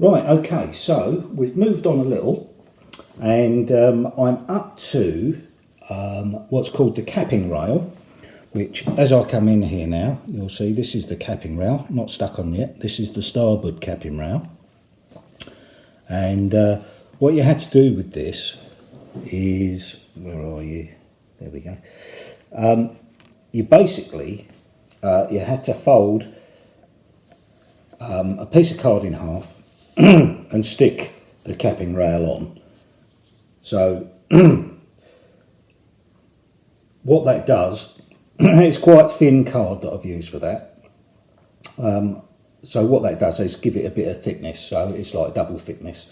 Right, okay, so we've moved on a little, and I'm up to what's called the capping rail, which as I come in here now, you'll see this is the capping rail, not stuck on yet. This is the starboard capping rail. And what you had to do with this is, where are you? There we go. You basically, you had to fold a piece of card in half and stick the capping rail on. So what that does, it's quite thin card that I've used for that. So what that does is give it a bit of thickness, so it's like double thickness.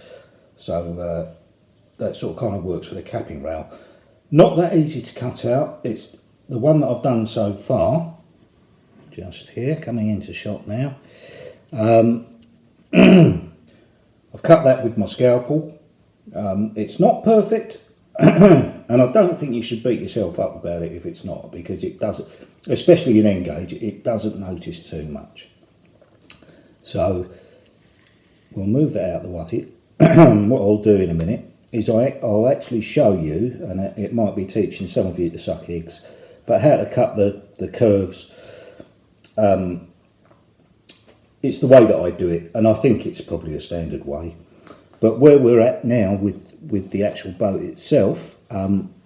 So that sort of kind of works for the capping rail. Not that easy to cut out. It's the one that I've done so far, just here, coming into shot now. I've cut that with my scalpel. It's not perfect, and I don't think you should beat yourself up about it if it's not, because it doesn't, especially in N-gauge, it doesn't notice too much. So we'll move that out of the way. What I'll do in a minute is I'll actually show you, and it might be teaching some of you to suck eggs, but how to cut the curves. It's the way that I do it, and I think it's probably a standard way. But where we're at now with the actual boat itself,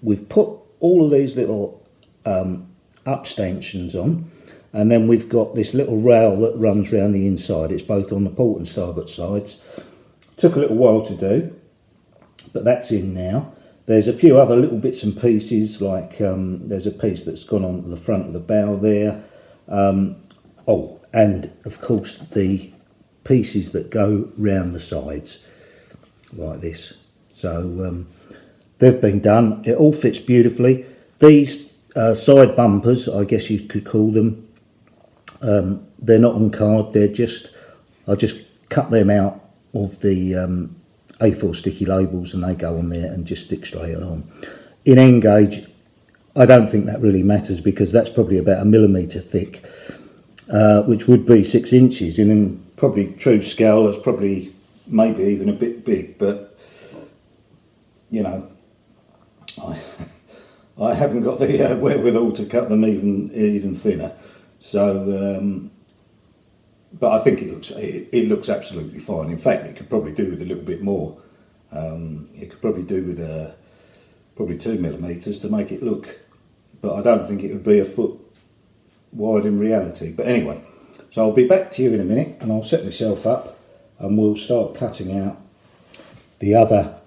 we've put all of these little up stanchions on, and then we've got this little rail that runs around the inside. It's both on the port and starboard sides. Took a little while to do, but that's in now. There's a few other little bits and pieces, like there's a piece that's gone onto the front of the bow there. Oh, and of course the pieces that go round the sides like this. So they've been done. It all fits beautifully. These side bumpers, I guess you could call them, they're not on card, they're just, I just cut them out of the A4 sticky labels, and they go on there and just stick straight on. In N-gauge, I don't think that really matters, because that's probably about 1 millimetre thick, which would be 6 inches, and in probably true scale that's probably maybe even a bit big, but you know, I haven't got the wherewithal to cut them even thinner. So but I think it looks absolutely fine. In fact, it could probably do with a little bit more. It could probably do with probably 2 millimetres to make it look, but I don't think it would be a foot wide in reality. But anyway, so I'll be back to you in a minute, and I'll set myself up and we'll start cutting out the other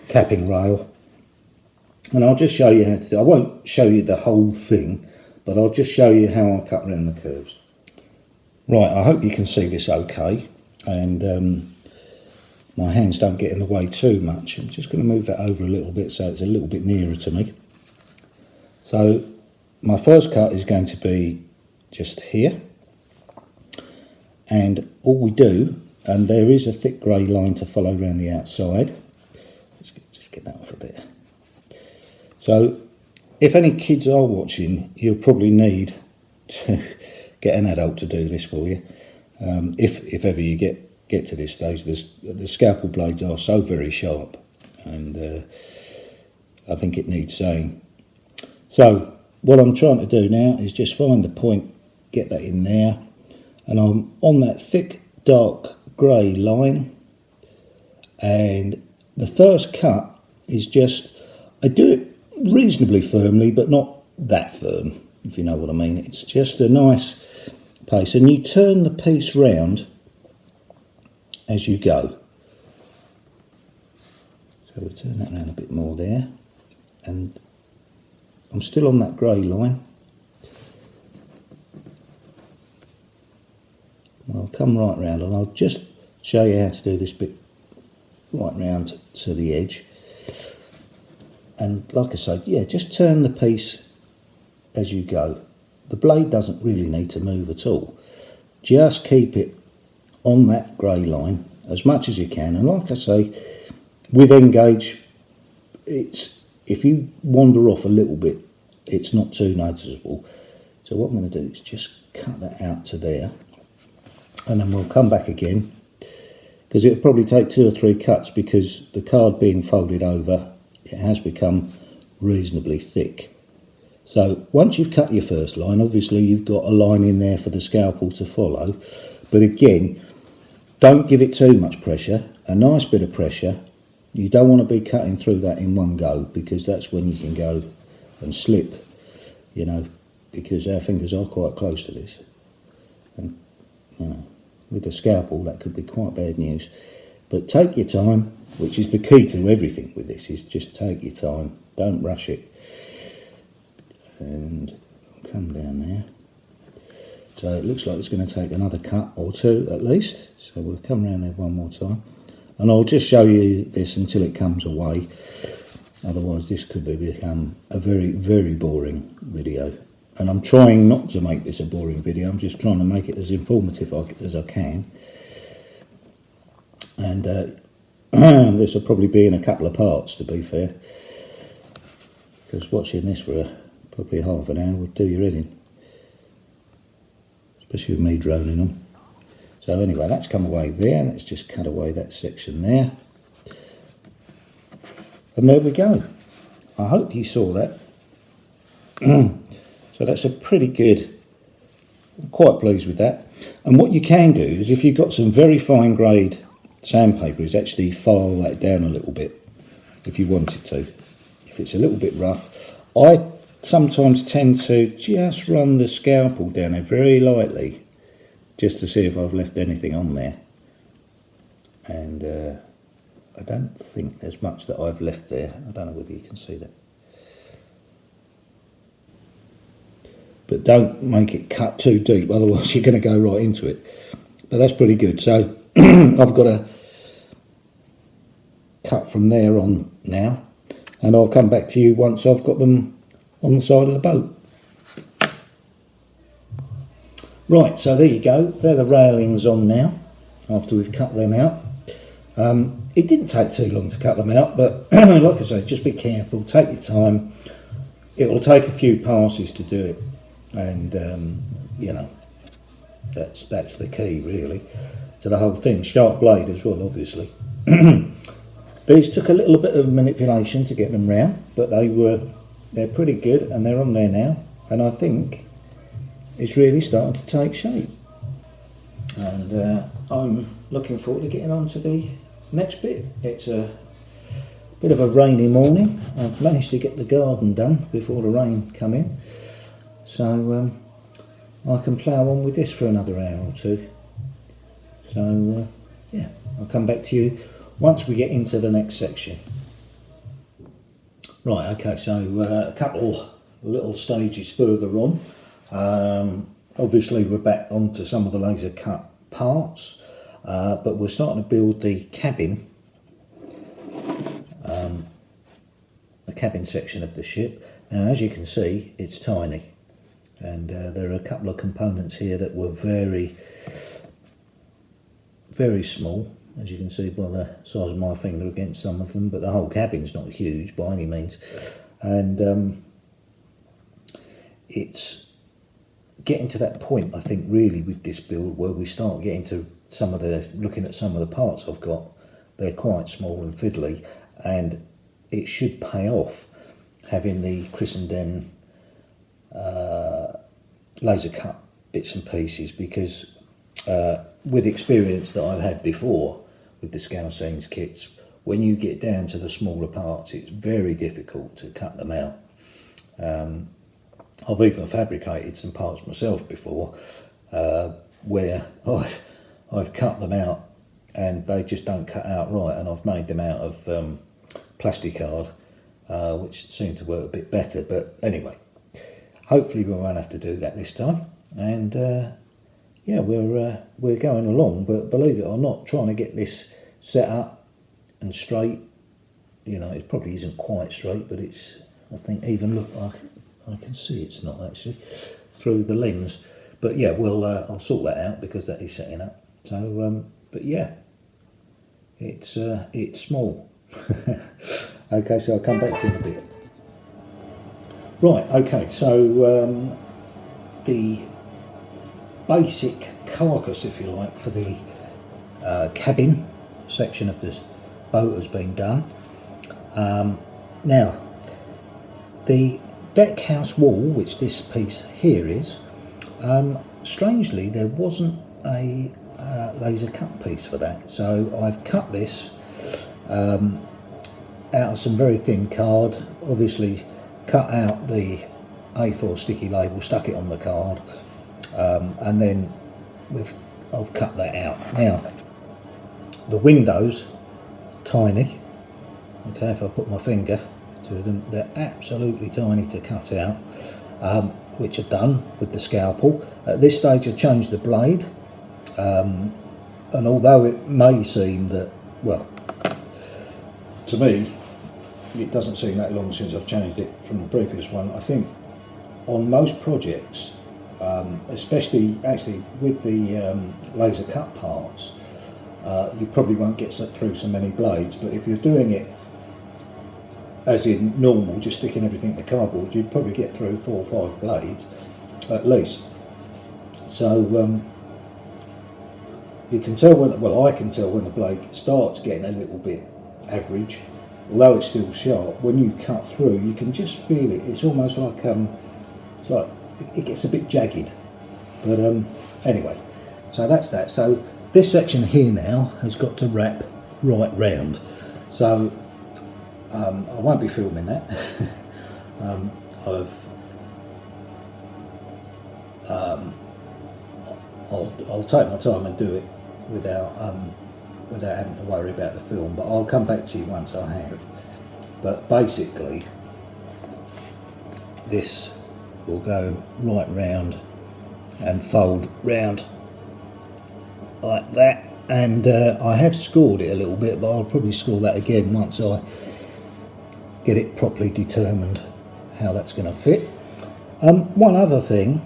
capping rail, and I'll just show you how to do. I won't show you the whole thing, but I'll just show you how I cut around the curves. Right, I hope you can see this okay, and my hands don't get in the way too much. I'm just going to move that over a little bit so it's a little bit nearer to me. So my first cut is going to be just here, and all we do, and there is a thick grey line to follow around the outside. Just get that off of there. So if any kids are watching, you'll probably need to get an adult to do this for you. If ever you get to this stage, the scalpel blades are so very sharp, and I think it needs saying. So what I'm trying to do now is just find the point, get that in there, and I'm on that thick dark grey line, and the first cut is just, I do it reasonably firmly but not that firm, if you know what I mean. It's just a nice pace, and you turn the piece round as you go. So we'll turn that around a bit more there, and I'm still on that grey line. I'll come right round, and I'll just show you how to do this bit right round to the edge. And like I said, yeah, just turn the piece as you go. The blade doesn't really need to move at all. Just keep it on that grey line as much as you can. And like I say, with N-gauge, it's, if you wander off a little bit, it's not too noticeable. So what I'm going to do is just cut that out to there, and then we'll come back again because it'll probably take 2 or 3 cuts, because the card being folded over, it has become reasonably thick. So once you've cut your first line, obviously you've got a line in there for the scalpel to follow, but again, don't give it too much pressure. A nice bit of pressure. You don't want to be cutting through that in one go, because that's when you can go and slip, you know, because our fingers are quite close to this, and you know, with the scalpel that could be quite bad news. But take your time, which is the key to everything with this, is just take your time, don't rush it. And come down there. So it looks like it's going to take another cut or 2 at least, so we'll come around there one more time, and I'll just show you this until it comes away, otherwise this could become a very, very boring video. And I'm trying not to make this a boring video, I'm just trying to make it as informative as I can. And this will probably be in a couple of parts, to be fair, because watching this for probably half an hour would do your head in, especially with me droning on. So anyway, that's come away there. Let's just cut away that section there. And there we go. I hope you saw that. So that's a pretty good, I'm quite pleased with that. And what you can do is, if you've got some very fine grade sandpaper, is actually file that down a little bit if you wanted to. If it's a little bit rough, I sometimes tend to just run the scalpel down there very lightly, just to see if I've left anything on there. And I don't think there's much that I've left there. I don't know whether you can see that. But don't make it cut too deep, otherwise you're going to go right into it. But that's pretty good. So I've got a cut from there on now, and I'll come back to you once I've got them on the side of the boat. Right, so there you go. They're the railings on now, after we've cut them out. It didn't take too long to cut them out, but like I say, just be careful, take your time. It will take a few passes to do it, and you know, that's the key really to the whole thing. Sharp blade as well, obviously. These took a little bit of manipulation to get them round, but they're pretty good, and they're on there now, and I think it's really starting to take shape. And I'm looking forward to getting on to the next bit. It's a bit of a rainy morning. I've managed to get the garden done before the rain come in, so I can plough on with this for another hour or 2. So yeah, I'll come back to you once we get into the next section. Right, okay, so a couple little stages further on. Obviously we're back onto some of the laser cut parts, but we're starting to build the cabin section of the ship. Now, as you can see, it's tiny, and there are a couple of components here that were very, very small, as you can see by the size of my finger against some of them, but the whole cabin's not huge by any means. And it's getting to that point, I think, really, with this build, where we start getting to looking at some of the parts I've got. They're quite small and fiddly, and it should pay off having the Exehaven laser cut bits and pieces, because with experience that I've had before with the Scalescenes kits, when you get down to the smaller parts, it's very difficult to cut them out. I've even fabricated some parts myself before, where I've cut them out and they just don't cut out right, and I've made them out of plasticard, which seemed to work a bit better. But anyway, hopefully we won't have to do that this time. And yeah, we're going along, but believe it or not, trying to get this set up and straight, you know, it probably isn't quite straight, but it's, I think, even look like I can see it's not actually through the lens. But yeah, I'll sort that out, because that is setting up. So but yeah, it's small. Okay, so I'll come back to you in a bit. Right, okay, so the basic carcass, if you like, for the cabin section of this boat has been done. Now, the deck house wall, which this piece here is, strangely there wasn't a laser cut piece for that, so I've cut this out of some very thin card, obviously cut out the A4 sticky label, stuck it on the card, and then I've cut that out. Now, the windows, tiny, okay, if I put my finger to them, they're absolutely tiny to cut out, which are done with the scalpel. At this stage I changed the blade, and although it may seem that, well, to me it doesn't seem that long since I've changed it from the previous one, I think on most projects, especially actually with the laser cut parts, you probably won't get through so many blades, but if you're doing it as in normal, just sticking everything to cardboard, you'd probably get through 4 or 5 blades at least. So you can tell when, well, I can tell when the blade starts getting a little bit average, although it's still sharp. When you cut through, you can just feel it. It's almost like it's like it gets a bit jagged. But anyway, so that's that. So this section here now has got to wrap right round. So I won't be filming that. I'll take my time and do it without having to worry about the film, but I'll come back to you once I have. But basically, this will go right round and fold round like that. And I have scored it a little bit, but I'll probably score that again once I get it properly determined how that's going to fit. One other thing,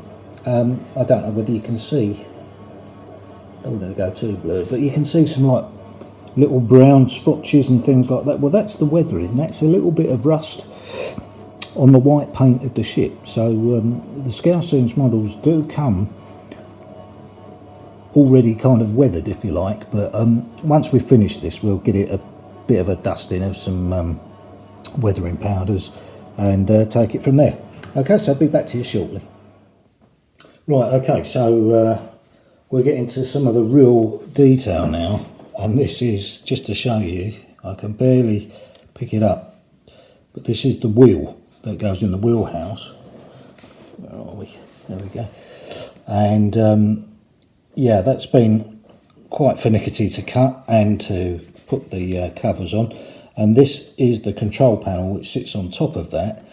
I don't know whether you can see, I don't want to go too blurred, but you can see some like little brown splotches and things like that. Well, that's the weathering. That's a little bit of rust on the white paint of the ship. So the Scalescenes models do come already kind of weathered, if you like, but once we finish this, we'll get it a bit of a dusting of some weathering powders and take it from there. Okay, so I'll be back to you shortly. Right, okay, so we're getting to some of the real detail now, and this is just to show you, I can barely pick it up, but this is the wheel that goes in the wheelhouse. Where are we? There we go. And yeah, that's been quite finicky to cut and to put the covers on. And this is the control panel which sits on top of that,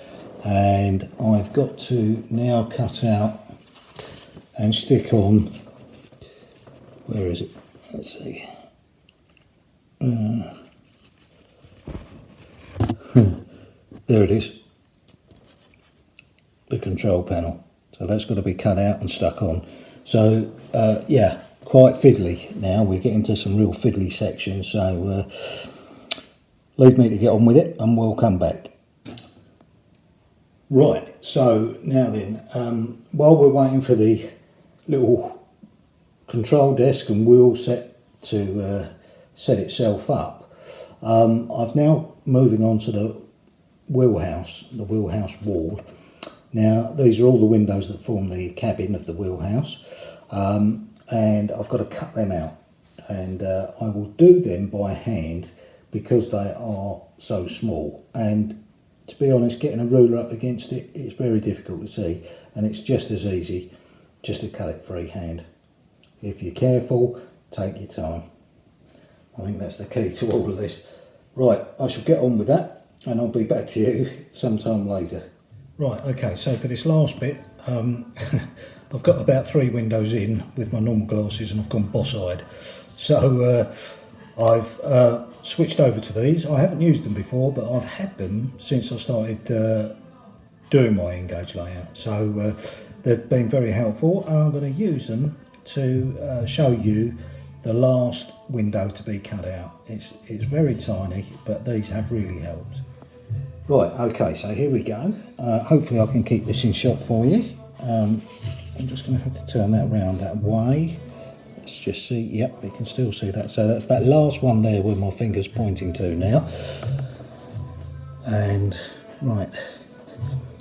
and I've got to now cut out and stick on, where is it? Let's see. There it is, the control panel. So that's got to be cut out and stuck on. So yeah, quite fiddly now. We're getting to some real fiddly sections, so leave me to get on with it and we'll come back. Right, so now then, while we're waiting for the little control desk and wheel set to set itself up, I've now moving on to the wheelhouse wall. Now these are all the windows that form the cabin of the wheelhouse, and I've got to cut them out, and I will do them by hand because they are so small, and to be honest, getting a ruler up against it, it's very difficult to see, and it's just as easy just to cut it freehand. If you're careful, take your time. I think that's the key to all of this. Right, I shall get on with that and I'll be back to you sometime later. Right, okay, so for this last bit, I've got about 3 windows in with my normal glasses and I've gone boss-eyed. So I've switched over to these. I haven't used them before, but I've had them since I started doing my engage layout. So they've been very helpful, and I'm going to use them to show you the last window to be cut out. It's very tiny, but these have really helped. Right, okay, so here we go. Hopefully I can keep this in shot for you. I'm just going to have to turn that around that way. let's just see. Yep, we can still see that. So that's that last one there where my finger's pointing to now. And right,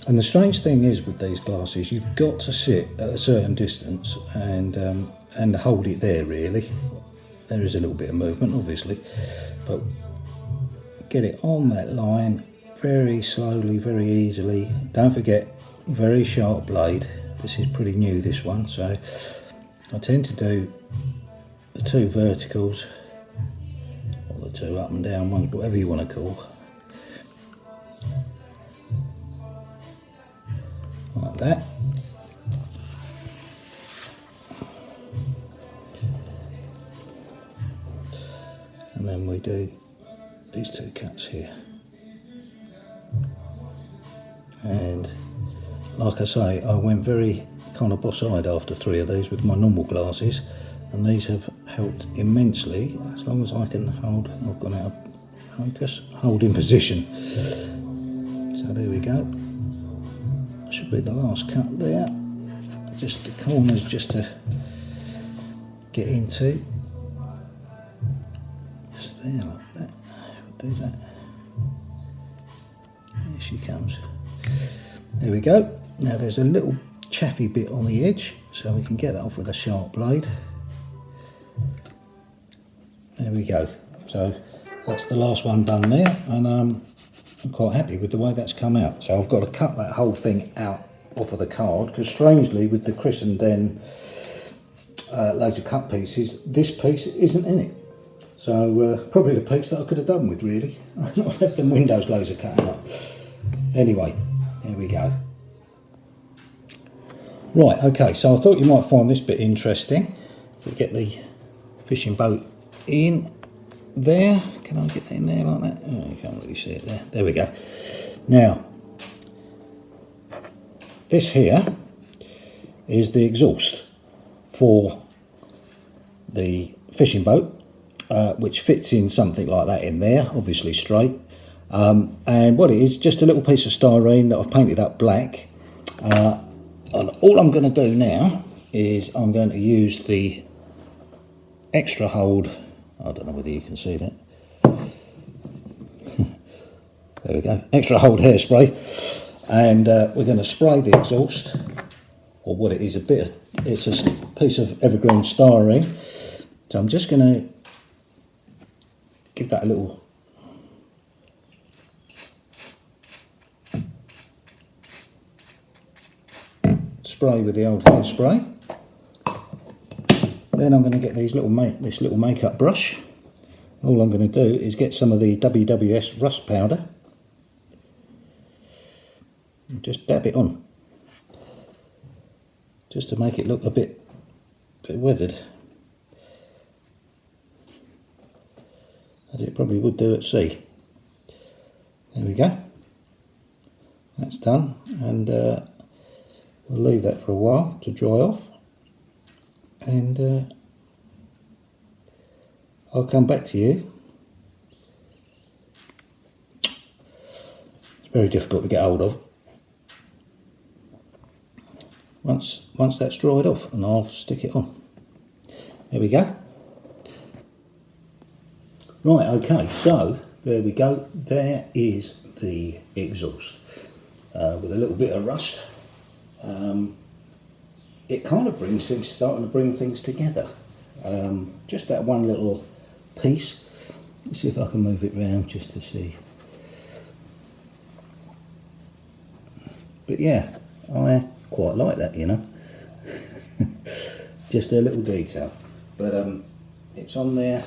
and the strange thing is with these glasses, you've got to sit at a certain distance and hold it there. Really, there is a little bit of movement, obviously, but get it on that line very slowly, very easily. Don't forget, very sharp blade. This is pretty new, this one, so I tend to do the two verticals, or the two up and down ones, whatever you want to call, like that. And then we do these two cuts here. And like I say, I went very kind of boss-eyed after 3 of these with my normal glasses, and these have helped immensely. As long as I can hold, I've gone out of focus, hold in position. So there we go. Should be the last cut there. Just the corners just to get into. Just there like that. Do that. There she comes. There we go. Now there's a little chaffy bit on the edge, so we can get that off with a sharp blade. There we go. So that's the last one done there, and I'm quite happy with the way that's come out. So I've got to cut that whole thing out off of the card, because strangely with the Chris and Den laser cut pieces, this piece isn't in it. So probably the piece that I could have done with, really. I've left them windows laser cut out. Anyway, there we go. Right, okay, so I thought you might find this bit interesting. If we get the fishing boat in there, can I get that in there like that? Oh, you can't really see it there. There we go. Now, this here is the exhaust for the fishing boat, which fits in something like that in there, obviously straight. And what it is, just a little piece of styrene that I've painted up black. And all I'm going to do now is I'm going to use the extra hold. I don't know whether you can see that. There we go, extra hold hairspray, and we're going to spray the exhaust, or what it is, it's a piece of evergreen styrene. So I'm just going to give that a little spray with the old hairspray. Then I'm going to get this little makeup brush. All I'm going to do is get some of the WWS rust powder and just dab it on, just to make it look a bit weathered, as it probably would do at sea. There we go, that's done, and we'll leave that for a while to dry off, and I'll come back to you. It's very difficult to get hold of. Once that's dried off, and I'll stick it on. There we go. Right, okay, so there we go. There is the exhaust with a little bit of rust. It kind of starting to bring things together. Just that one little piece. Let's see if I can move it round just to see. But yeah, I quite like that, you know. Just a little detail. But it's on there,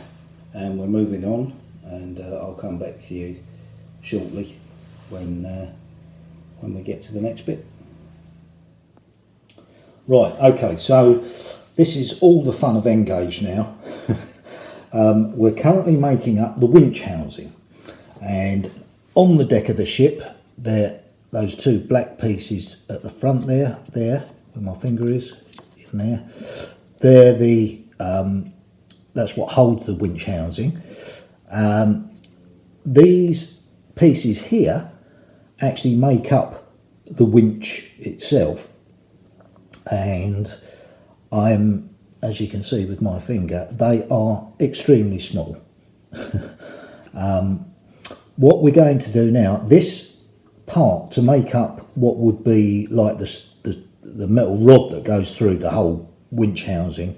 and we're moving on, and I'll come back to you shortly when we get to the next bit. Right, okay, so this is all the fun of Engage now. We're currently making up the winch housing, and on the deck of the ship, those two black pieces at the front there where my finger is, in there, that's what holds the winch housing. These pieces here actually make up the winch itself, and I'm as you can see with my finger, they are extremely small. What we're going to do now, this part to make up what would be like the metal rod that goes through the whole winch housing,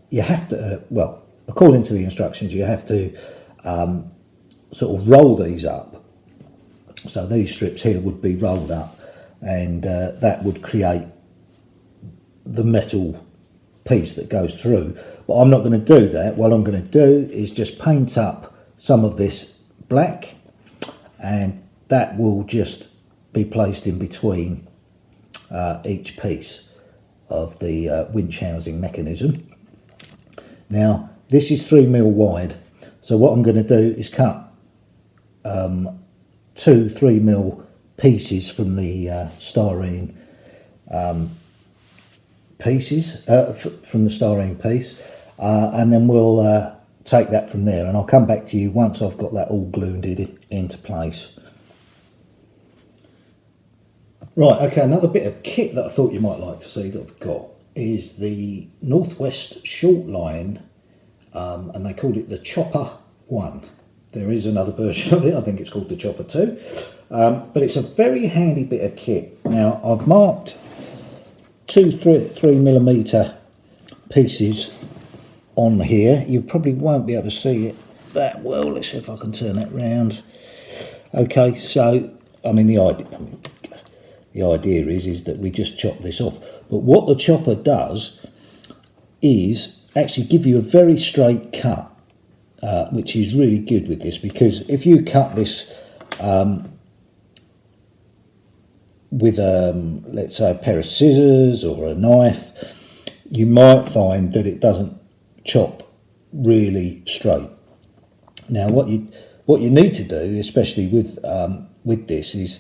you have to, well, according to the instructions, you have to sort of roll these up. So these strips here would be rolled up, and that would create the metal piece that goes through. But I'm not going to do that. What I'm going to do is just paint up some of this black, and that will just be placed in between each piece of the winch housing mechanism. Now this is 3mm wide, so what I'm going to do is cut 2 3mm pieces from the styrene pieces, from the styrene piece, and then we'll take that from there, and I'll come back to you once I've got that all glued into place. Right, okay, another bit of kit that I thought you might like to see that I've got is the Northwest short line, and they called it the Chopper 1. There is another version of it, I think it's called the Chopper 2, but it's a very handy bit of kit. Now I've marked 2 3mm pieces on here. You probably won't be able to see it that well. Let's see if I can turn that round. Okay, so I mean the idea is that we just chop this off, but what the chopper does is actually give you a very straight cut, which is really good with this, because if you cut this with let's say a pair of scissors or a knife, you might find that it doesn't chop really straight. Now what you need to do, especially with this, is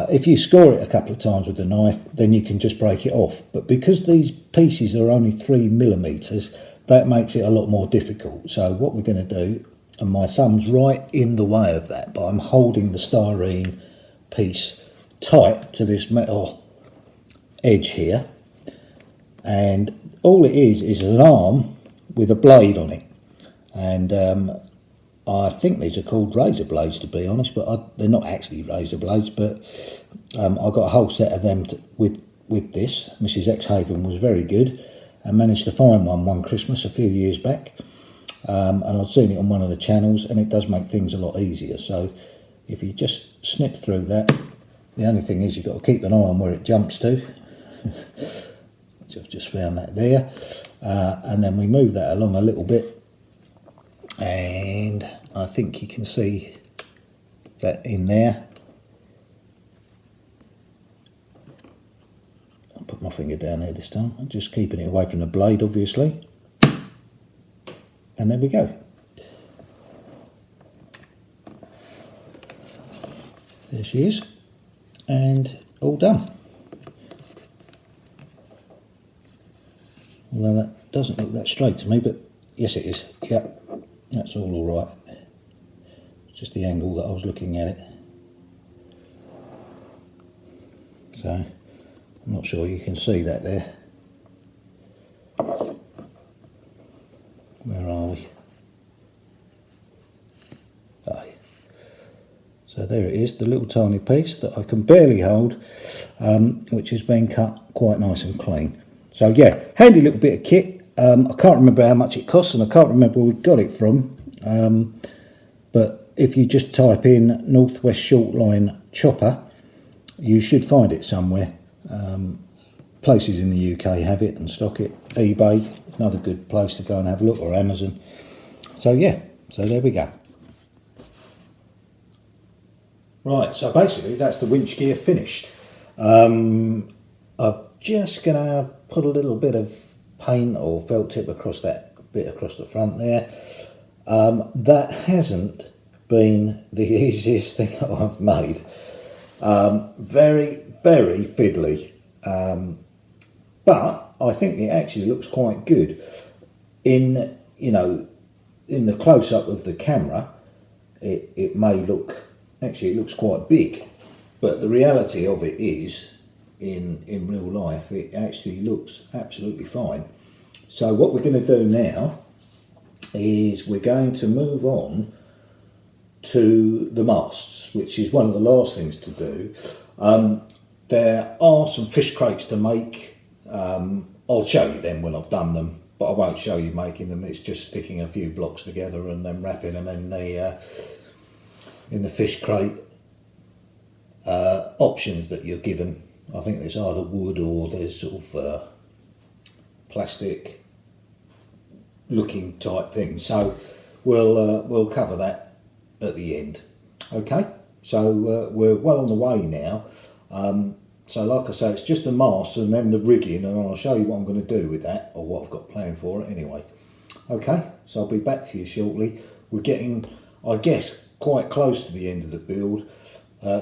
if you score it a couple of times with a knife, then you can just break it off. But because these pieces are only 3mm, that makes it a lot more difficult. So what we're going to do, and my thumb's right in the way of that, but I'm holding the styrene piece tight to this metal edge here, and all it is an arm with a blade on it, and I think these are called razor blades, to be honest, but they're not actually razor blades, but I got a whole set of them with this. Mrs. Exehaven was very good and managed to find one Christmas a few years back, and I'd seen it on one of the channels, and it does make things a lot easier. So if you just snip through that, the only thing is you've got to keep an eye on where it jumps to. I've just found that there, and then we move that along a little bit, and I think you can see that in there. I'll put my finger down there this time. I'm just keeping it away from the blade, obviously, and there we go. There she is, and all done. Although that doesn't look that straight to me, but yes it is. Yep, that's all right. It's just the angle that I was looking at it. So I'm not sure you can see that there. Where are we? Oh. So there it is, the little tiny piece that I can barely hold, which has been cut quite nice and clean. So yeah, handy little bit of kit. I can't remember how much it costs, and I can't remember where we got it from. But if you just type in Northwest Short Line Chopper, you should find it somewhere. Places in the UK have it and stock it. eBay, another good place to go and have a look, or Amazon. So yeah, so there we go. Right, so basically that's the winch gear finished. I'm just going to put a little bit of paint or felt tip across that bit across the front there. That hasn't been the easiest thing I've made. Very, very fiddly. But I think it actually looks quite good. In the close-up of the camera, it may look, actually it looks quite big, but the reality of it is in real life, it actually looks absolutely fine. So what we're going to do now is we're going to move on to the masts, which is one of the last things to do. There are some fish crates to make. I'll show you them when I've done them, but I won't show you making them. It's just sticking a few blocks together and then wrapping them in the fish crate. Options that you're given, I think there's either wood or there's sort of plastic looking type thing. So we'll cover that at the end. Okay, so we're well on the way now. So like I say, it's just the mast and then the rigging, and I'll show you what I'm going to do with that, or what I've got planned for it anyway. Okay, so I'll be back to you shortly. We're getting, I guess, quite close to the end of the build.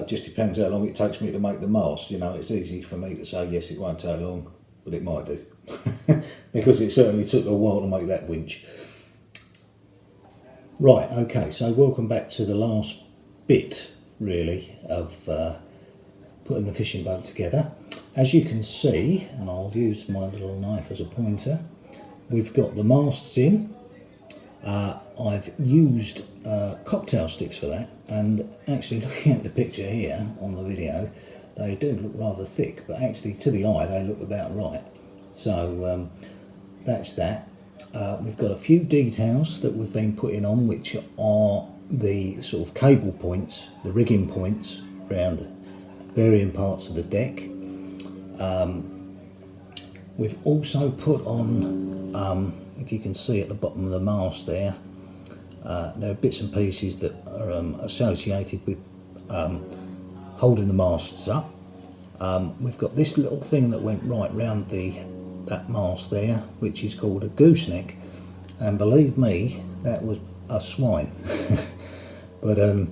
Just depends how long it takes me to make the mast. You know, it's easy for me to say yes, it won't take long, but it might do. Because it certainly took a while to make that winch. Right, okay, so welcome back to the last bit, really, of putting the fishing boat together. As you can see, and I'll use my little knife as a pointer, we've got the masts in. I've used cocktail sticks for that, and actually looking at the picture here on the video, they do look rather thick, but actually to the eye they look about right. So that's that. We've got a few details that we've been putting on, which are the sort of cable points, the rigging points around varying parts of the deck. We've also put on, if you can see at the bottom of the mast there are bits and pieces that are associated with holding the masts up. We've got this little thing that went right round that mast there, which is called a gooseneck, and believe me, that was a swine. But we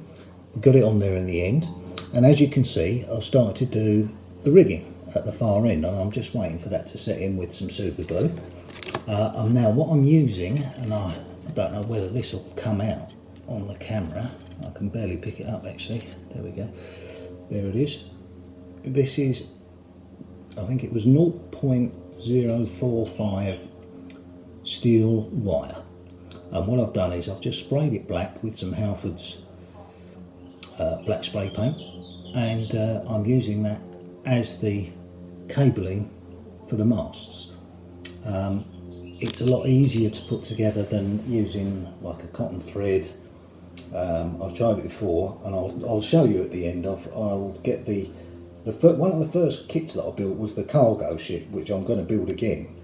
got it on there in the end, and as you can see, I've started to do the rigging at the far end, and I'm just waiting for that to set in with some super glue. Now what I'm using, and I don't know whether this will come out on the camera, I can barely pick it up actually, there we go, there it is. This is, I think it was 0.045 steel wire, and what I've done is I've just sprayed it black with some Halford's black spray paint, and I'm using that as the cabling for the masts. It's a lot easier to put together than using like a cotton thread. I've tried it before, and I'll show you at the end. I'll get one of the first kits that I built was the cargo ship, which I'm going to build again.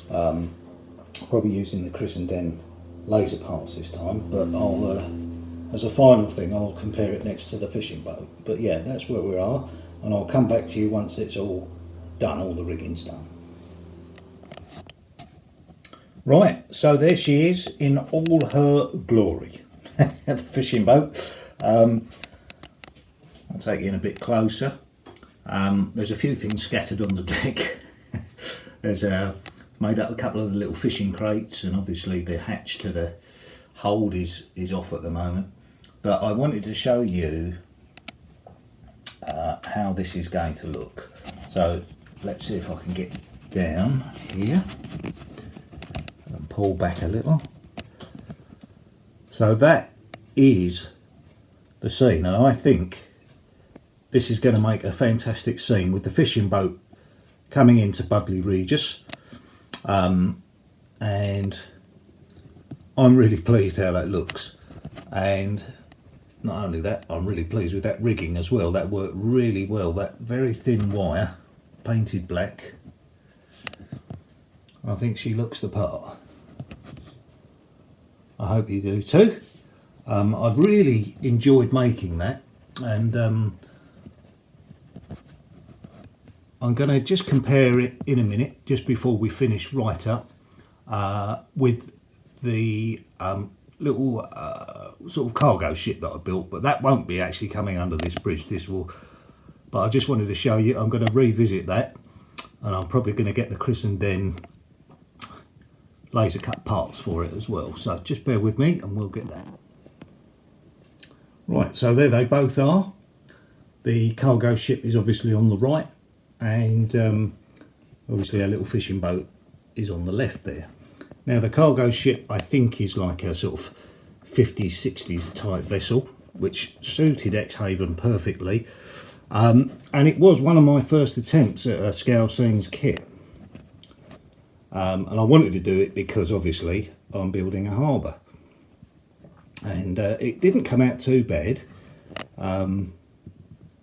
Probably using the Crissenden laser parts this time, but I'll as a final thing I'll compare it next to the fishing boat. But yeah, that's where we are, and I'll come back to you once it's all done, all the rigging's done. Right, so there she is in all her glory, the fishing boat. I'll take you in a bit closer. There's a few things scattered on the deck. There's made up a couple of the little fishing crates, and obviously the hatch to the hold is off at the moment. But I wanted to show you how this is going to look. So let's see if I can get down here and pull back a little. So that is the scene, and I think this is going to make a fantastic scene with the fishing boat coming into Budley Regis, and I'm really pleased how that looks. And not only that, I'm really pleased with that rigging as well. That worked really well. That very thin wire painted black, I think she looks the part. I hope you do too. I've really enjoyed making that, and I'm going to just compare it in a minute, just before we finish right up, with the little sort of cargo ship that I built, but that won't be actually coming under this bridge. This will, but I just wanted to show you. I'm going to revisit that, and I'm probably going to get the Crissenden laser cut parts for it as well. So just bear with me and we'll get that. Right, so there they both are. The cargo ship is obviously on the right, and obviously our little fishing boat is on the left there. Now the cargo ship I think is like a sort of 50s, 60s type vessel, which suited Exehaven perfectly, and it was one of my first attempts at a Scalescenes kit, and I wanted to do it because obviously I'm building a harbour, and it didn't come out too bad, and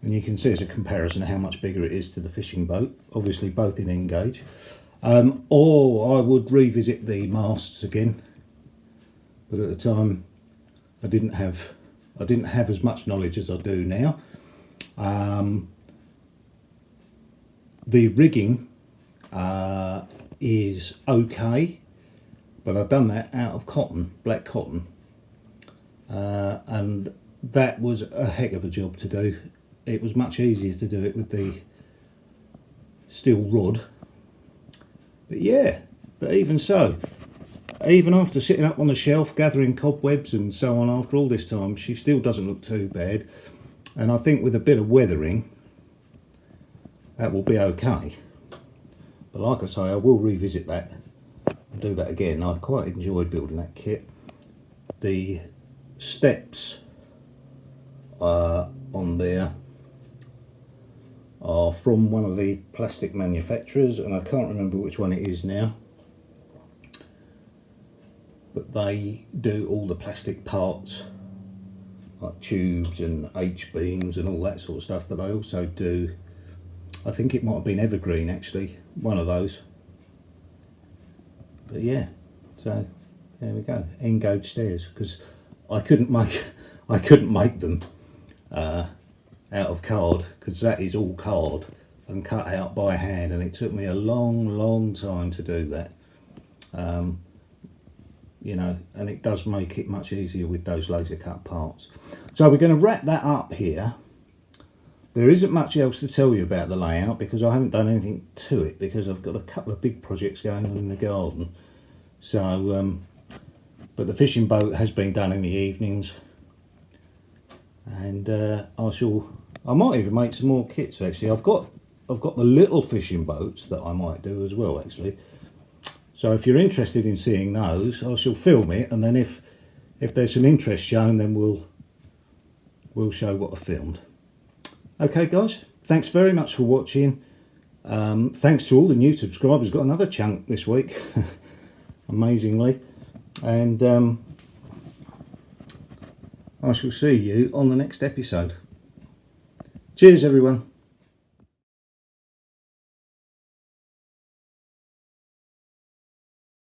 you can see as a comparison how much bigger it is to the fishing boat, obviously both in N-gauge. Or I would revisit the masts again, but at the time I didn't have as much knowledge as I do now. The rigging is okay, but I've done that out of cotton, black cotton, and that was a heck of a job to do. It was much easier to do it with the steel rod. But yeah, but even so, even after sitting up on the shelf gathering cobwebs and so on after all this time, she still doesn't look too bad. And I think with a bit of weathering, that will be okay. But like I say, I will revisit that and do that again. I quite enjoyed building that kit. The steps on there are from one of the plastic manufacturers, and I can't remember which one it is now, but they do all the plastic parts like tubes and H-beams and all that sort of stuff, but they also do, I think it might have been evergreen actually, one of those. But yeah, so there we go, N-gauge stairs, because I couldn't make them out of card, because that is all card and cut out by hand, and it took me a long time to do that. You know, and it does make it much easier with those laser cut parts. So we're going to wrap that up here. There isn't much else to tell you about the layout because I haven't done anything to it, because I've got a couple of big projects going on in the garden. So but the fishing boat has been done in the evenings, and I might even make some more kits actually. I've got the little fishing boats that I might do as well actually. So if you're interested in seeing those, I shall film it, and then if there's some interest shown, then we'll show what I filmed. Okay guys, thanks very much for watching. Thanks to all the new subscribers. Got another chunk this week, amazingly, and I shall see you on the next episode. Cheers everyone.